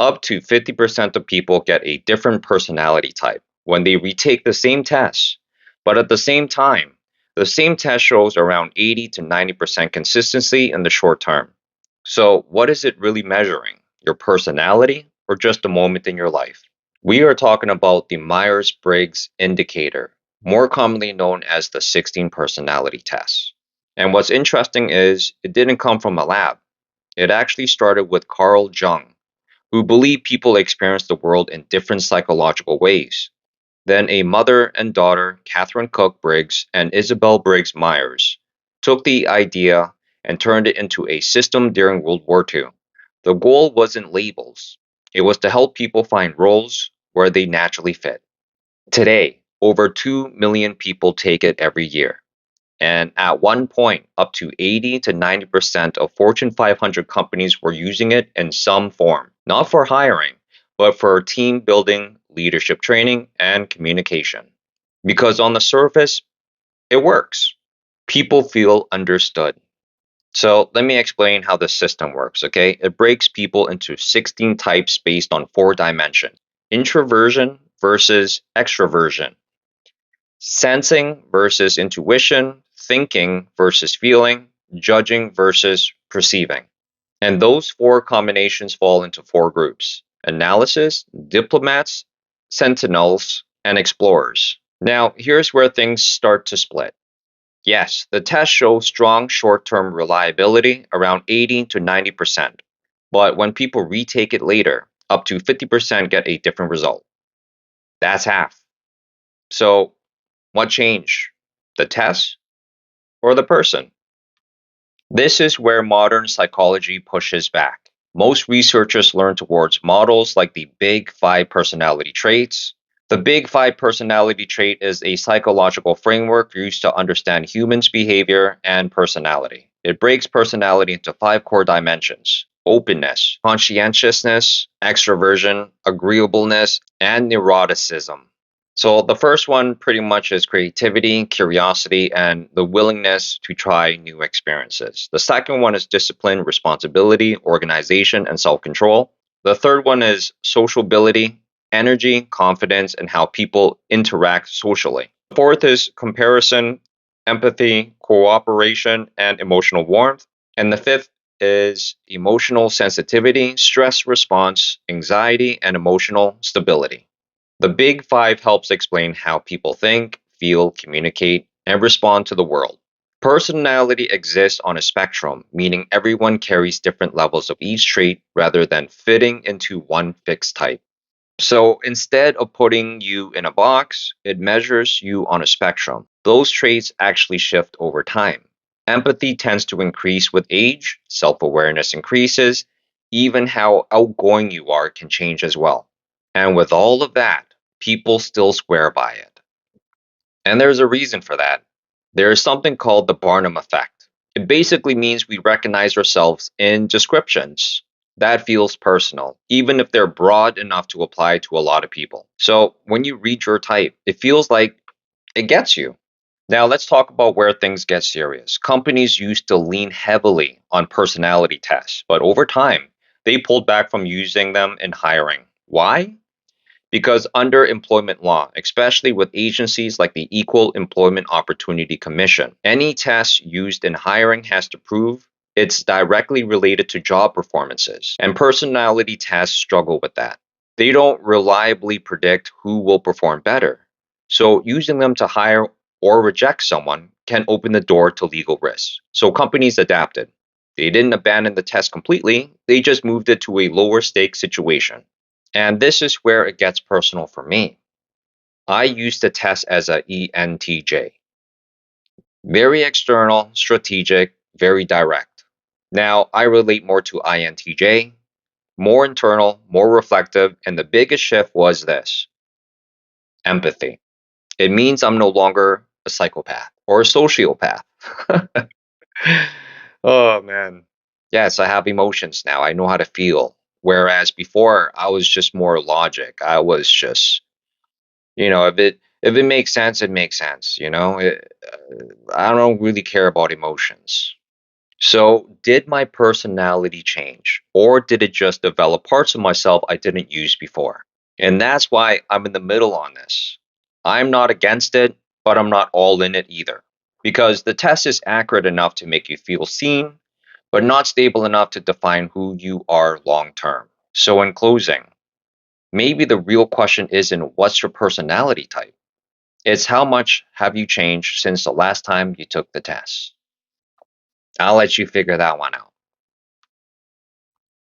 Up to 50% of people get a different personality type when they retake the same test. But at the same time, the same test shows around 80 to 90% consistency in the short term. So, what is it really measuring? Your personality or just a moment in your life? We are talking about the Myers-Briggs indicator, more commonly known as the 16 personality test. And what's interesting is it didn't come from a lab. It actually started with Carl Jung, who believed people experience the world in different psychological ways. Then a mother and daughter, Catherine Cook Briggs and Isabel Briggs Myers, took the idea and turned it into a system during World War II. The goal wasn't labels, it was to help people find roles where they naturally fit. Today, over 2 million people take it every year. And at one point, up to 80 to 90% of Fortune 500 companies were using it in some form, not for hiring, but for team building, leadership training, and communication. Because on the surface, it works. People feel understood. So let me explain how the system works, okay? It breaks people into 16 types based on 4 dimensions: introversion versus extroversion, sensing versus intuition, thinking versus feeling, judging versus perceiving. And those 4 combinations fall into 4 groups: analysis, diplomats, sentinels, and explorers. Now, here's where things start to split. Yes, the test shows strong short term reliability, around 80 to 90%. But when people retake it later, up to 50% get a different result. That's half. So, what changed? The test or the person? This is where modern psychology pushes back. Most researchers learn towards models like the Big Five personality traits. The Big Five personality trait is a psychological framework used to understand humans' behavior and personality. It breaks personality into 5 core dimensions: openness, conscientiousness, extroversion, agreeableness, and neuroticism. So the first one pretty much is creativity, curiosity, and the willingness to try new experiences. The second one is discipline, responsibility, organization, and self control. The third one is sociability, energy, confidence, and how people interact socially. The fourth is comparison, empathy, cooperation, and emotional warmth. And the fifth is emotional sensitivity, stress response, anxiety, and emotional stability. The Big Five helps explain how people think, feel, communicate, and respond to the world. Personality exists on a spectrum, meaning everyone carries different levels of each trait rather than fitting into one fixed type. So instead of putting you in a box, it measures you on a spectrum. Those traits actually shift over time. Empathy tends to increase with age, self awareness increases, even how outgoing you are can change as well. And with all of that, people still swear by it. And there's a reason for that. There is something called the Barnum effect. It basically means we recognize ourselves in descriptions. That feels personal, even if they're broad enough to apply to a lot of people. So when you read your type, it feels like it gets you. Now let's talk about where things get serious. Companies used to lean heavily on personality tests, but over time, they pulled back from using them in hiring. Why? Because under employment law, especially with agencies like the Equal Employment Opportunity Commission, any test used in hiring has to prove it's directly related to job performances. And personality tests struggle with that. They don't reliably predict who will perform better. So using them to hire or reject someone can open the door to legal risks. So companies adapted. They didn't abandon the test completely, they just moved it to a lower stake situation. And this is where it gets personal for me. I used the test as a ENTJ. Very external, strategic, very direct. Now I relate more to INTJ, more internal, more reflective, and the biggest shift was this: empathy. It means I'm no longer a psychopath or a sociopath. Oh man. Yes, I have emotions now. I know how to feel. Whereas before I was just more logic. I was just, if it makes sense, it makes sense. I don't really care about emotions. So, did my personality change, or did it just develop parts of myself I didn't use before? And that's why I'm in the middle on this. I'm not against it, but I'm not all in it either. Because the test is accurate enough to make you feel seen, but not stable enough to define who you are long term. So, in closing, maybe the real question isn't what's your personality type, it's how much have you changed since the last time you took the test. I'll let you figure that one out.